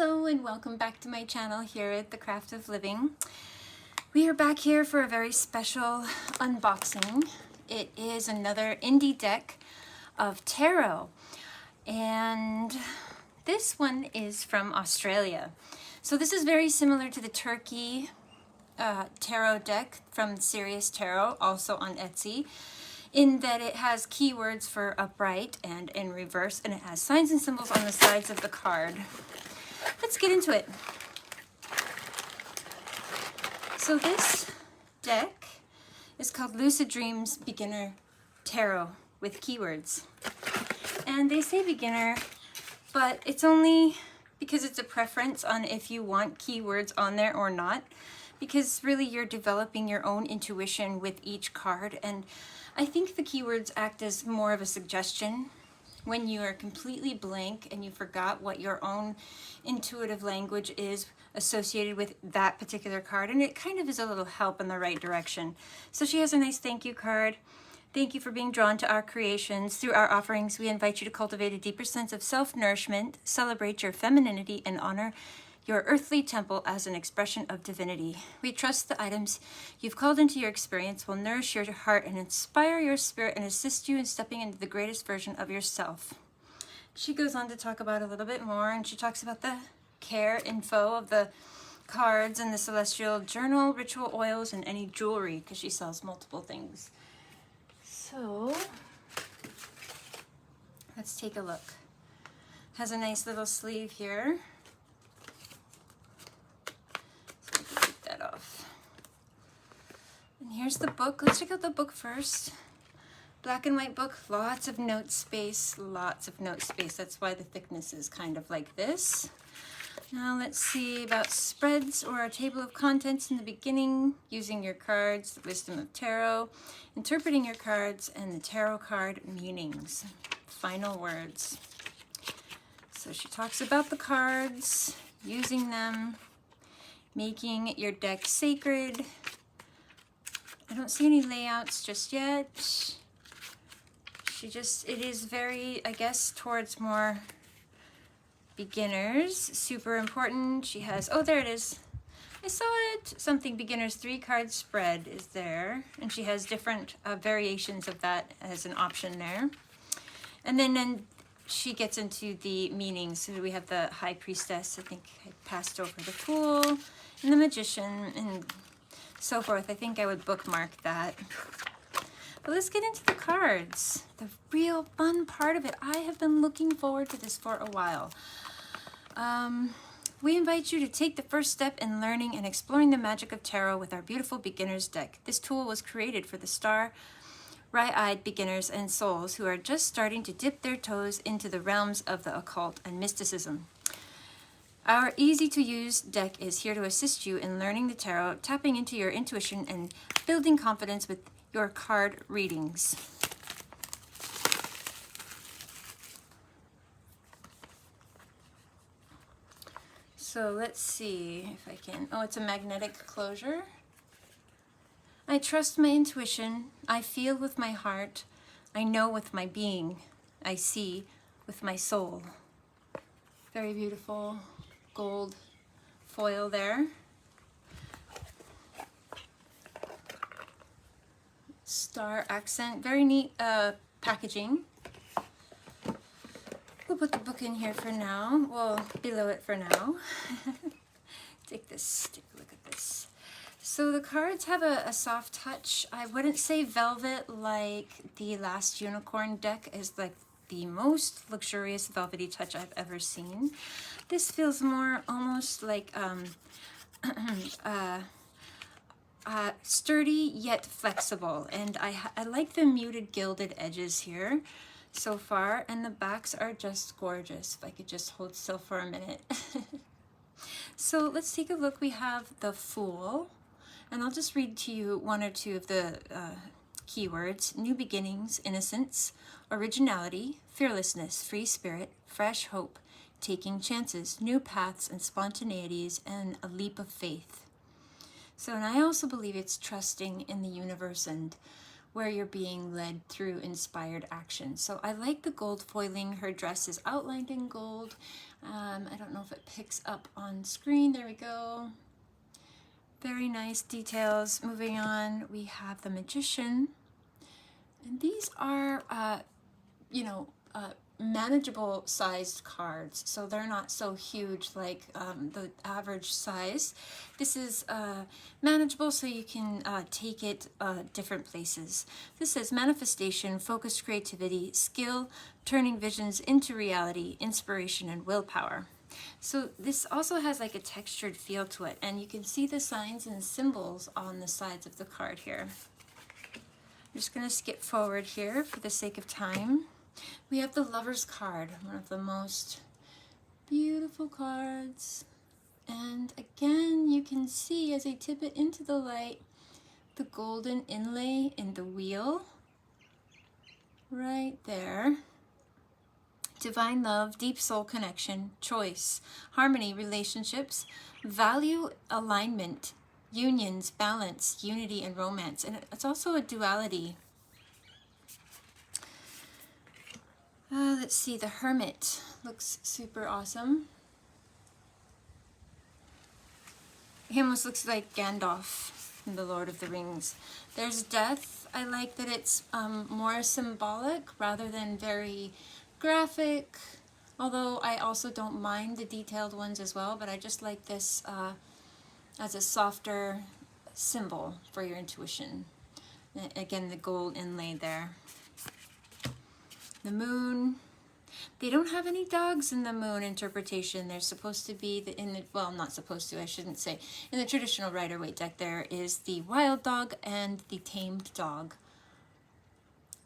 Hello and welcome back to my channel here at The Craft of Living. We are back here for a very special unboxing. It is another indie deck of tarot, and this one is from Australia. So this is very similar to the Turkey tarot deck from Serious Tarot, also on Etsy, in that it has keywords for upright and in reverse, and it has signs and symbols on the sides of the card. Let's get into it. So this deck is called Lucid Dreams Beginner Tarot with keywords. And they say beginner, but it's only because it's a preference on if you want keywords on there or not, because really you're developing your own intuition with each card. And I think the keywords act as more of a suggestion when you are completely blank and you forgot what your own intuitive language is associated with that particular card, and it kind of is a little help in the right direction. So she has a nice thank you card. Thank you for being drawn to our creations. Through our offerings, we invite you to cultivate a deeper sense of self-nourishment, celebrate your femininity, and honor your earthly temple as an expression of divinity. We trust the items you've called into your experience will nourish your heart and inspire your spirit and assist you in stepping into the greatest version of yourself. She goes on to talk about a little bit more, and she talks about the care info of the cards and the celestial journal, ritual oils, and any jewelry, because she sells multiple things. So let's take a look. Has a nice little sleeve here. Off. And here's the book. Let's check out the book first. Black and white book, lots of note space, lots of note space. That's why the thickness is kind of like this. Now let's see about spreads or a table of contents in the beginning, using your cards, the wisdom of tarot, interpreting your cards, and the tarot card meanings. Final words. So she talks about the cards, using them, making your deck sacred. I don't see any layouts just yet. It is very, I guess, towards more beginners. Super important. She has, oh, there it is. I saw it. Something beginners 3-card spread is there. And she has different variations of that as an option there. And then she gets into the meanings. So we have the High Priestess. I think I passed over the Fool and the Magician and so forth. I think I would bookmark that. But let's get into the cards. The real fun part of it. I have been looking forward to this for a while. We invite you to take the first step in learning and exploring the magic of tarot with our beautiful beginner's deck. This tool was created for the star-eyed beginners and souls who are just starting to dip their toes into the realms of the occult and mysticism. Our easy-to-use deck is here to assist you in learning the tarot, tapping into your intuition, and building confidence with your card readings. So let's see if I can... Oh, it's a magnetic closure. I trust my intuition. I feel with my heart. I know with my being. I see with my soul. Very beautiful gold foil there. Star accent. Very neat packaging. We'll put the book in here for now. Well, below it for now. Take a look at this. So the cards have a soft touch. I wouldn't say velvet like the last unicorn deck is like the most luxurious velvety touch I've ever seen. This feels more almost like sturdy yet flexible, and I like the muted gilded edges here so far, and the backs are just gorgeous. If I could just hold still for a minute. So let's take a look. We have the Fool, and I'll just read to you one or two of the keywords: new beginnings, innocence, originality, fearlessness, free spirit, fresh hope, taking chances, new paths and spontaneities, and a leap of faith. So, and I also believe it's trusting in the universe and where you're being led through inspired action. So I like the gold foiling. Her dress is outlined in gold. I don't know if it picks up on screen. There we go. Very nice details. Moving on, we have the Magician. And these are, manageable sized cards, so they're not so huge like the average size. This is manageable, so you can take it different places. This says manifestation, focused creativity, skill, turning visions into reality, inspiration, and willpower. So this also has like a textured feel to it, and you can see the signs and symbols on the sides of the card here. I'm just going to skip forward here for the sake of time. We have the Lover's card, one of the most beautiful cards. And again, you can see as I tip it into the light, the golden inlay in the wheel. Right there. Divine love, deep soul connection, choice, harmony, relationships, value, alignment, unions, balance, unity, and romance. And it's also a duality. Let's see, the Hermit looks super awesome. He almost looks like Gandalf from The Lord of the Rings. There's Death. I like that it's more symbolic rather than very graphic, although I also don't mind the detailed ones as well, but I just like this as a softer symbol for your intuition. Again, the gold inlay there. The Moon. They don't have any dogs in the Moon interpretation. There's supposed to be, well, not supposed to, I shouldn't say. In the traditional Rider-Waite deck, there is the wild dog and the tamed dog.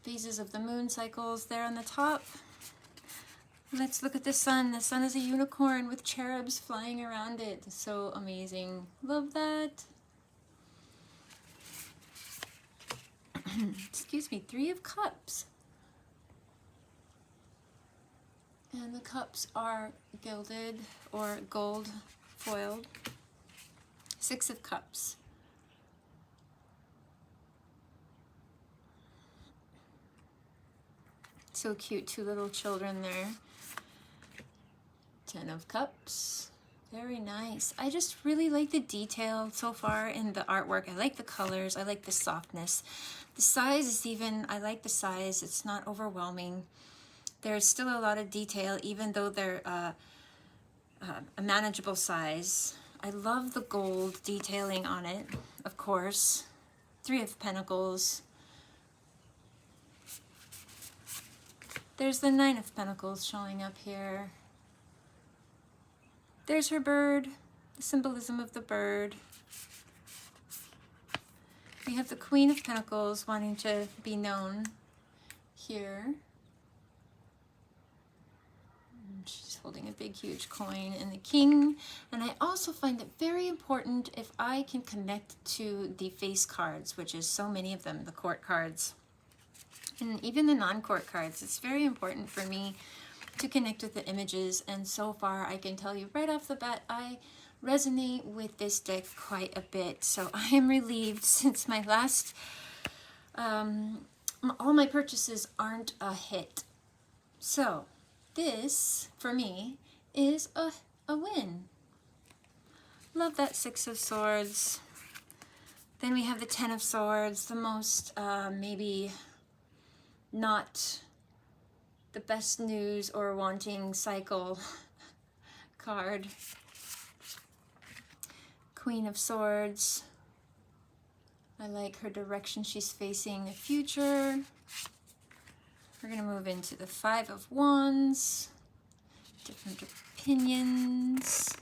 Phases of the moon cycles there on the top. Let's look at the Sun. The Sun is a unicorn with cherubs flying around it. So amazing. Love that. Excuse me, 3 of Cups. And the cups are gilded or gold foiled. 6 of Cups. So cute, 2 little children there. 10 of Cups. Very nice. I just really like the detail so far in the artwork. I like the colors. I like the softness. The size is even, I like the size. It's not overwhelming. There's still a lot of detail, even though they're a manageable size. I love the gold detailing on it, of course. 3 of Pentacles. There's the 9 of Pentacles showing up here. There's her bird, the symbolism of the bird. We have the Queen of Pentacles wanting to be known here. She's holding a big, huge coin, and the King. And I also find it very important if I can connect to the face cards, which is so many of them, the court cards, and even the non-court cards. It's very important for me to connect with the images, and so far I can tell you right off the bat, I resonate with this deck quite a bit. So I am relieved, since my last, all my purchases aren't a hit. So this, for me, is a win. Love that 6 of Swords. Then we have the 10 of Swords, the most, maybe not the best news or wanting cycle card. Queen of Swords. I like her direction she's facing the future. We're going to move into the 5 of Wands. Different opinions.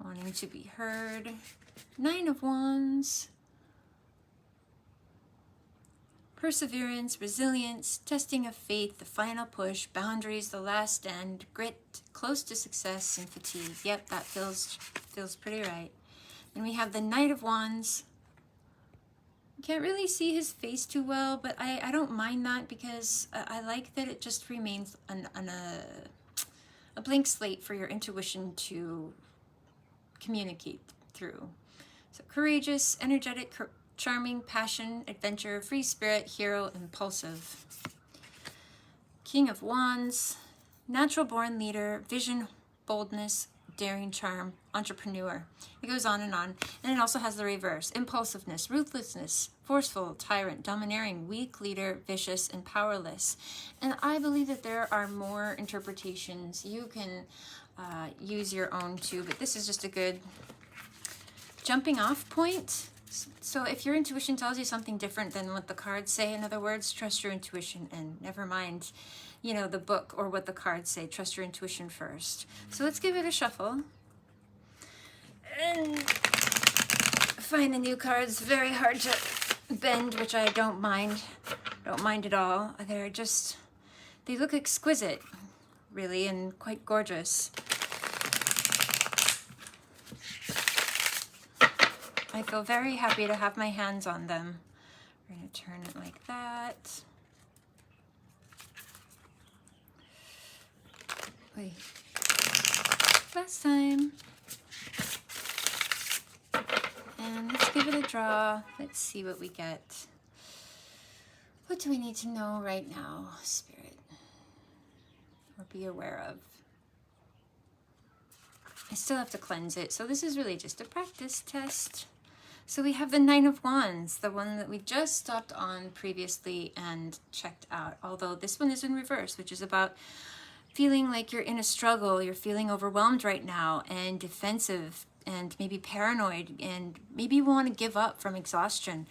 Wanting to be heard. 9 of Wands. Perseverance, resilience, testing of faith, the final push, boundaries, the last stand, grit, close to success, and fatigue. Yep, that feels pretty right. Then we have the Knight of Wands. You can't really see his face too well, but I don't mind that, because I like that it just remains a blank slate for your intuition to communicate through. So courageous, energetic, charming, passion, adventure, free spirit, hero, impulsive. King of Wands, natural born leader, vision, boldness, daring, charm, entrepreneur. It goes on. And it also has the reverse: impulsiveness, ruthlessness, forceful, tyrant, domineering, weak leader, vicious, and powerless. And I believe that there are more interpretations. You can use your own too, but this is just a good jumping off point. So if your intuition tells you something different than what the cards say, in other words, trust your intuition and never mind, you know, the book or what the cards say. Trust your intuition first. So let's give it a shuffle and find the new cards. Very hard to bend, which I don't mind at all. They look exquisite, really, and quite gorgeous. I feel very happy to have my hands on them. We're going to turn it like that. Wait. Last time. And let's give it a draw. Let's see what we get. What do we need to know right now, Spirit? Or be aware of? I still have to cleanse it, so this is really just a practice test. So we have the Nine of Wands, the one that we just stopped on previously and checked out. Although this one is in reverse, which is about feeling like you're in a struggle, you're feeling overwhelmed right now and defensive and maybe paranoid, and maybe you want to give up from exhaustion.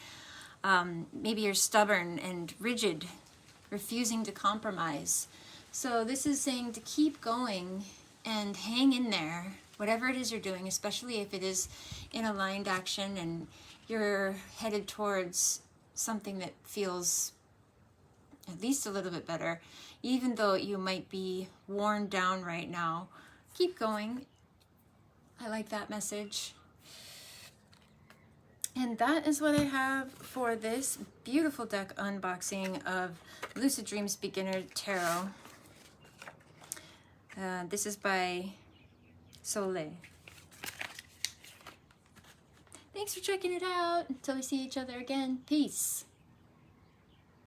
Maybe you're stubborn and rigid, refusing to compromise. So this is saying to keep going and hang in there, whatever it is you're doing, especially if it is in aligned action and you're headed towards something that feels at least a little bit better, even though you might be worn down right now. Keep going. I like that message. And that is what I have for this beautiful deck unboxing of Lucid Dreams Beginner Tarot. This is by Soleil. Thanks for checking it out. Until we see each other again. Peace.